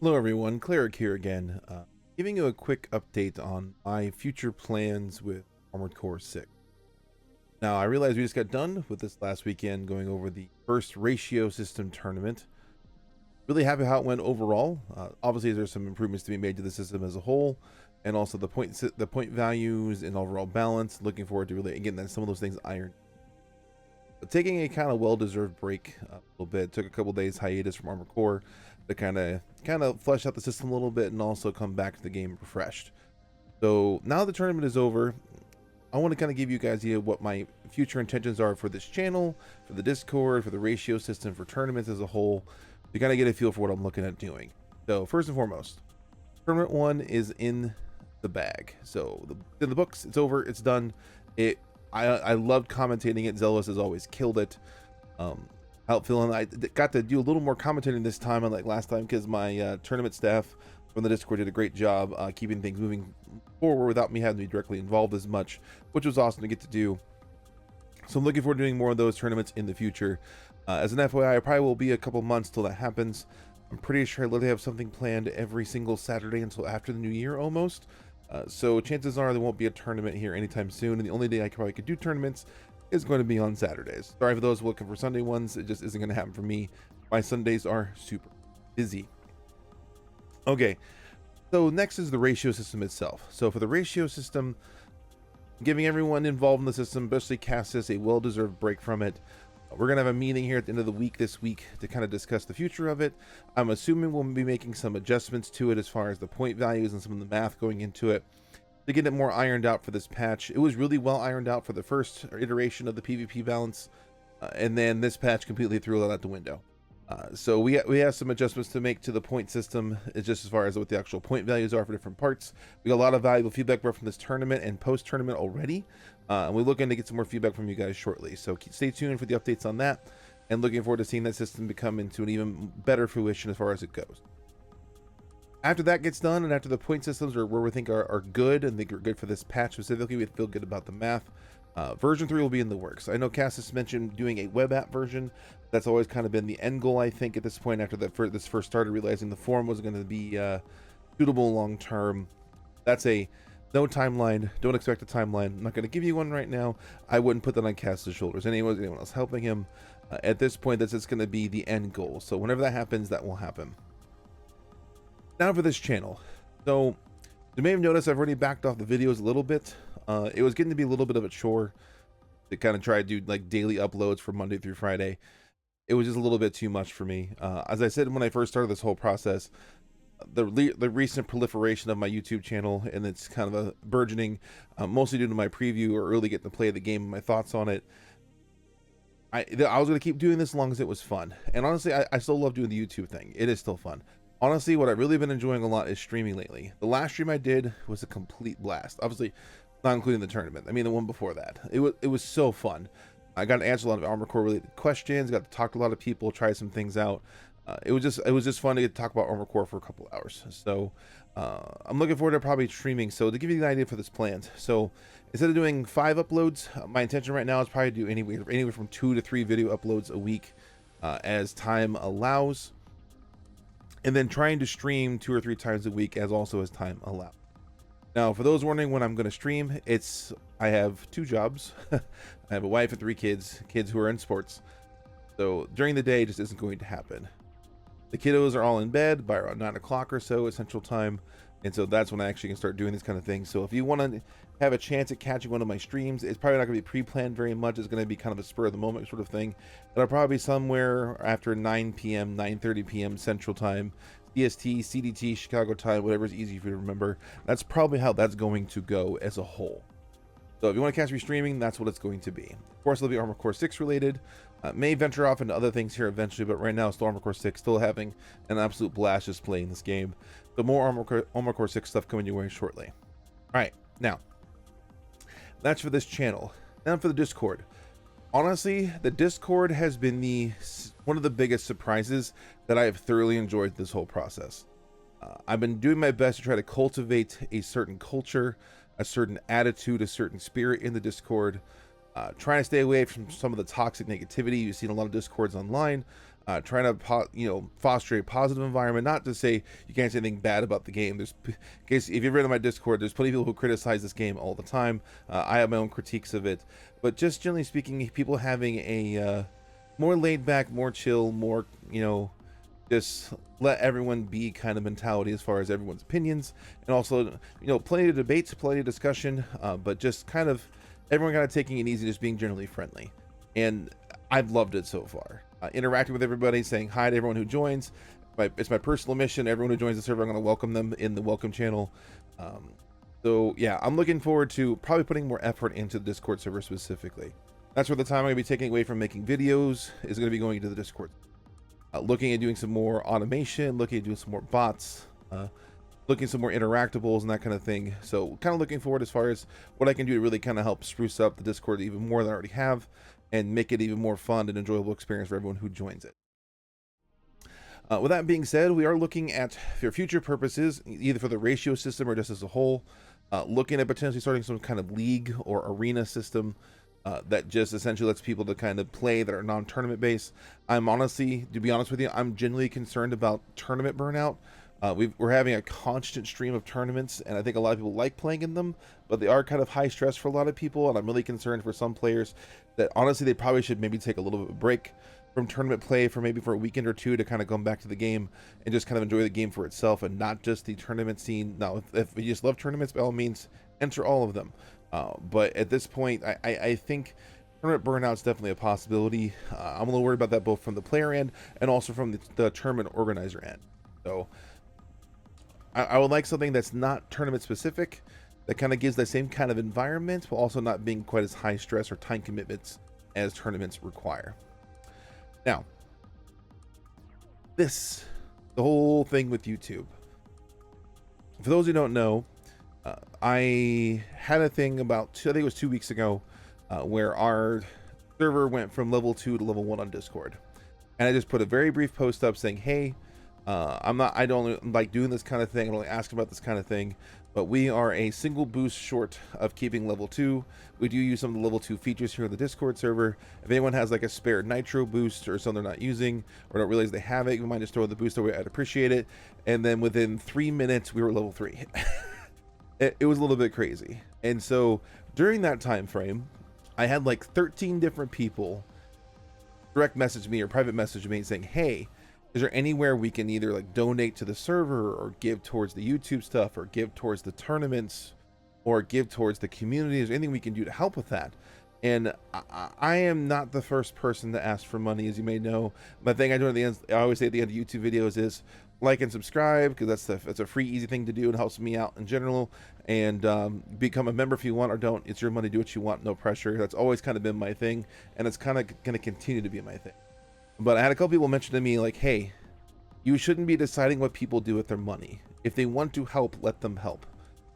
Hello everyone, Cleric here again, giving you a quick update on my future plans with Armored Core 6. Now, I realize we just got done with this last weekend going over the first ratio system tournament. Really happy how it went overall. Obviously, there's some improvements to be made to the system as a whole, and also the point values and overall balance. Looking forward to really getting some of those things ironed. But taking a kind of well-deserved break a little bit. Took a couple days hiatus from Armored Core to kind of flesh out the system a little bit and also come back to the game refreshed. So now the tournament is over, I want to kind of give you guys idea what my future intentions are for this channel, for the Discord, for the ratio system, for tournaments as a whole, to kind of get a feel for what I'm looking at doing. So first and foremost, tournament 1 is in the bag. So in the books, it's over, it's done. I loved commentating it. Zealous has always killed it. Out feeling I got to do a little more commentating this time unlike last time because my tournament staff from the Discord did a great job keeping things moving forward without me having to be directly involved as much, which was awesome to get to do. So I'm looking forward to doing more of those tournaments in the future. As an FYI, I probably will be a couple months till that happens. I'm pretty sure I literally have something planned every single Saturday until after the new year almost. So chances are there won't be a tournament here anytime soon, and the only day I probably could do tournaments is going to be on Saturdays. Sorry for those looking for Sunday ones, it just isn't going to happen for me. My Sundays are super busy. Okay, so next is the ratio system itself. So for the ratio system, giving everyone involved in the system, especially Cassis, a well-deserved break from it. We're going to have a meeting here at the end of the week this week to kind of discuss the future of it. I'm assuming we'll be making some adjustments to it as far as the point values and some of the math going into it to get it more ironed out for this patch. It was really well ironed out for the first iteration of the PvP balance, and then this patch completely threw it out the window. So we have some adjustments to make to the point system, just as far as what the actual point values are for different parts. We got a lot of valuable feedback from this tournament and post-tournament already, and we're looking to get some more feedback from you guys shortly. So stay tuned for the updates on that, and looking forward to seeing that system become into an even better fruition as far as it goes. After that gets done, and after the point systems are where we think are good and think are good for this patch specifically, we feel good about the math. Version 3 will be in the works. I know Cassis mentioned doing a web app version. That's always kind of been the end goal, I think, at this point, after this first started realizing the forum was going to be suitable long term. That's no timeline. Don't expect a timeline. I'm not going to give you one right now. I wouldn't put that on Cassis' shoulders. Anyone else helping him, at this point, that's just going to be the end goal. So whenever that happens, that will happen. Now for this channel. So you may have noticed I've already backed off the videos a little bit. It was getting to be a little bit of a chore to kind of try to do like daily uploads from Monday through Friday. It was just a little bit too much for me. As I said when I first started this whole process, the recent proliferation of my YouTube channel, and it's kind of a burgeoning, mostly due to my preview or early getting to play the game and my thoughts on it. I was going to keep doing this as long as it was fun. And honestly, I still love doing the YouTube thing. It is still fun. Honestly, what I've really been enjoying a lot is streaming lately. The last stream I did was a complete blast. Obviously, not including the tournament. I mean, the one before that. It was so fun. I got to answer a lot of Armored Core related questions. Got to talk to a lot of people, try some things out. It was just fun to get to talk about Armored Core for a couple hours. So I'm looking forward to probably streaming. So to give you an idea for this plan, so instead of doing 5 uploads, my intention right now is probably to do anywhere from 2 to 3 video uploads a week as time allows, and then trying to stream 2 or 3 times a week as also as time allows. Now, for those wondering when I'm going to stream, I have 2 jobs. I have a wife and 3 kids who are in sports. So during the day, it just isn't going to happen. The kiddos are all in bed by around 9 o'clock or so at Central Time. And so that's when I actually can start doing this kind of thing. So if you want to have a chance at catching one of my streams, it's probably not going to be pre-planned very much. It's going to be kind of a spur of the moment sort of thing. It'll probably be somewhere after 9 p.m., 9:30 p.m. Central Time. EST, CDT, Chicago time, whatever is easy for you to remember. That's probably how that's going to go as a whole. So if you want to catch me streaming, that's what it's going to be. Of course, it'll be Armored Core 6 related. May venture off into other things here eventually, but right now, still Armored Core 6, still having an absolute blast just playing this game. So more Armored Core 6 stuff coming your way shortly. All right, now, that's for this channel. Now for the Discord. Honestly, the Discord has been one of the biggest surprises that I have thoroughly enjoyed this whole process. I've been doing my best to try to cultivate a certain culture, a certain attitude, a certain spirit in the Discord, trying to stay away from some of the toxic negativity you see in a lot of Discords online. trying to foster a positive environment. Not to say you can't say anything bad about the game. There's, in case if you've read on my Discord, there's plenty of people who criticize this game all the time. I have my own critiques of it, but just generally speaking, people having a more laid back, more chill, more just let everyone be kind of mentality as far as everyone's opinions, and also plenty of debates, plenty of discussion, but just kind of everyone kind of taking it easy, just being generally friendly. And I've loved it so far. Interacting with everybody, saying hi to everyone who joins. It's my personal mission. Everyone who joins the server, I'm going to welcome them in the welcome channel. So yeah, I'm looking forward to probably putting more effort into the Discord server specifically. That's where the time I'm going to be taking away from making videos is going to be going into the Discord. Looking at doing some more automation, looking at doing some more bots, looking at some more interactables and that kind of thing. So kind of looking forward as far as what I can do to really kind of help spruce up the Discord even more than I already have, and make it even more fun and enjoyable experience for everyone who joins it. With that being said, we are looking at, for future purposes, either for the ratio system or just as a whole, looking at potentially starting some kind of league or arena system that just essentially lets people to kind of play that are non-tournament based. I'm honestly, to be honest with you, I'm genuinely concerned about tournament burnout. We're having a constant stream of tournaments, and I think a lot of people like playing in them, but they are kind of high stress for a lot of people, and I'm really concerned for some players that honestly they probably should maybe take a little bit of a break from tournament play for a weekend or two to kind of come back to the game and just kind of enjoy the game for itself and not just the tournament scene. Now, if you just love tournaments, by all means, enter all of them. But at this point, I think tournament burnout is definitely a possibility. I'm a little worried about that both from the player end and also from the tournament organizer end. So I would like something that's not tournament specific, that kind of gives that same kind of environment while also not being quite as high stress or time commitments as tournaments require. Now, the whole thing with YouTube. For those who don't know, I had a thing about, I think it was 2 weeks ago, where our server went from level 2 to level 1 on Discord. And I just put a very brief post up saying, hey, I don't like doing this kind of thing. I don't like asking about this kind of thing, but we are a single boost short of keeping level 2. We do use some of the level 2 features here in the Discord server. If anyone has like a spare nitro boost or something they're not using or don't realize they have it, you might just throw the boost away. I'd appreciate it. And then within 3 minutes, we were level 3. It was a little bit crazy. And so during that time frame, I had like 13 different people direct message me or private message me saying, hey, is there anywhere we can either like donate to the server or give towards the YouTube stuff or give towards the tournaments or give towards the community? Is there anything we can do to help with that? And I am not the first person to ask for money, as you may know. My thing I do at the end, I always say at the end of YouTube videos is like and subscribe, because that's a free, easy thing to do and helps me out in general. And become a member if you want or don't. It's your money, do what you want, no pressure. That's always kind of been my thing, and it's kind of going to continue to be my thing. But I had a couple people mention to me like, hey, you shouldn't be deciding what people do with their money. If they want to help, let them help.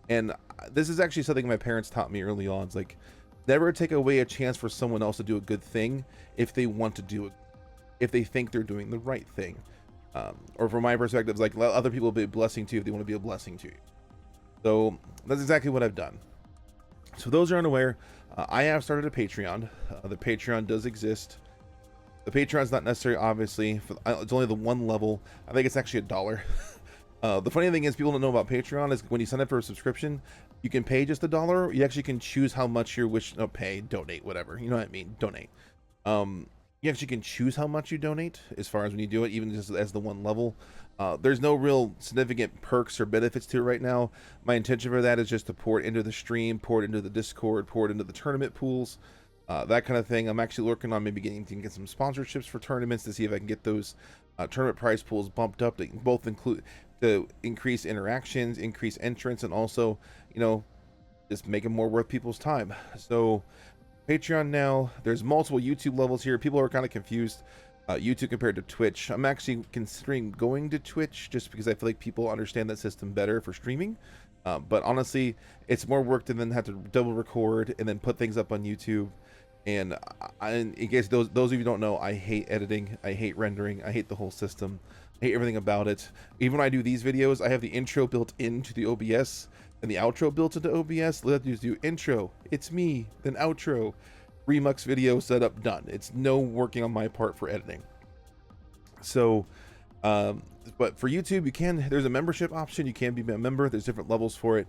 And this is actually something my parents taught me early on. It's like, never take away a chance for someone else to do a good thing if they want to do it, if they think they're doing the right thing. Or from my perspective, it's like, let other people be a blessing to you if they want to be a blessing to you. So that's exactly what I've done. So those who are unaware, I have started a Patreon. The Patreon does exist. The Patreon's not necessary, obviously. It's only the one level. I think it's actually $1. The funny thing is, people don't know about Patreon is when you sign up for a subscription, you can pay just $1. You actually can choose how much you wish to pay, donate, whatever. You know what I mean? Donate. You actually can choose how much you donate as far as when you do it, even just as the one level. There's no real significant perks or benefits to it right now. My intention for that is just to pour it into the stream, pour it into the Discord, pour it into the tournament pools. That kind of thing. I'm actually working on maybe getting some sponsorships for tournaments to see if I can get those tournament prize pools bumped up to both to increase interactions, increase entrance, and also, just make it more worth people's time. So Patreon now, there's multiple YouTube levels here. People are kind of confused. YouTube compared to Twitch. I'm actually considering going to Twitch just because I feel like people understand that system better for streaming. But honestly, it's more work to then have to double record and then put things up on YouTube. And in case those of you who don't know, I hate editing, I hate rendering, I hate the whole system, I hate everything about it. Even when I do these videos, I have the intro built into the OBS and the outro built into OBS. Let you do intro, it's me, then outro, Remux video setup, done. It's no working on my part for editing. So but for YouTube, you can, there's a membership option. You can be a member. There's different levels for it.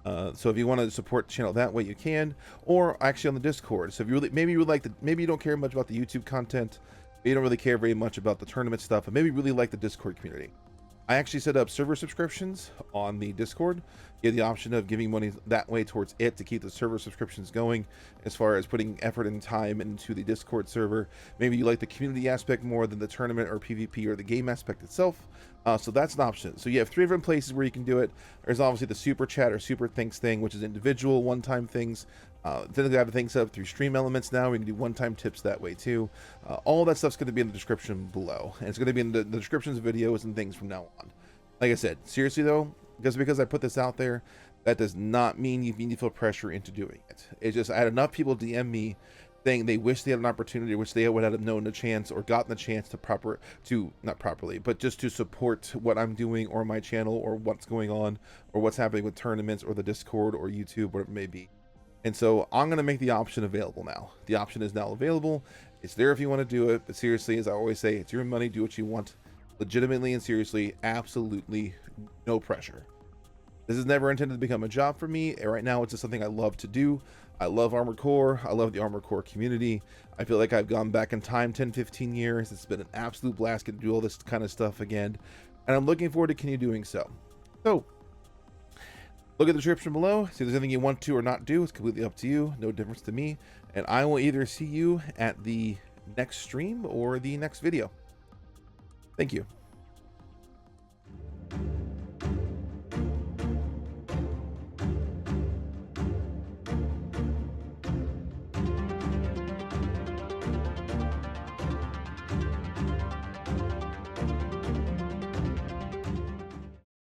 So if you want to support the channel that way, you can, or actually on the Discord. So if you really, maybe you would like maybe you don't care much about the YouTube content, maybe you don't really care very much about the tournament stuff, but maybe you really like the Discord community. I actually set up server subscriptions on the Discord. You have the option of giving money that way towards it to keep the server subscriptions going, as far as putting effort and time into the Discord server. Maybe you like the community aspect more than the tournament or PvP or the game aspect itself. So that's an option. So you have 3 different places where you can do it. There's obviously the super chat or super thanks thing, which is individual one-time things. Then we have things set up through Stream Elements now. We can do one-time tips that way too. All that stuff's going to be in the description below, and it's going to be in the descriptions of videos and things from now on. Like I said, seriously though, because I put this out there, that does not mean you need to feel pressure into doing it. It's just I had enough people DM me saying they wish they had an opportunity, which they would have known a chance or gotten the chance to not properly, but just to support what I'm doing or my channel or what's going on or what's happening with tournaments or the Discord or YouTube, whatever it may be. And so I'm going to make the option available now. The option is now available. It's there if you want to do it. But seriously, as I always say, it's your money. Do what you want. Legitimately and seriously, absolutely no pressure. This is never intended to become a job for me. Right now, it's just something I love to do. I love Armored Core. I love the Armored Core community. I feel like I've gone back in time 10, 15 years. It's been an absolute blast to do all this kind of stuff again. And I'm looking forward to continue doing so. So, look at the description below. See if there's anything you want to or not do. It's completely up to you. No difference to me. And I will either see you at the next stream or the next video. Thank you.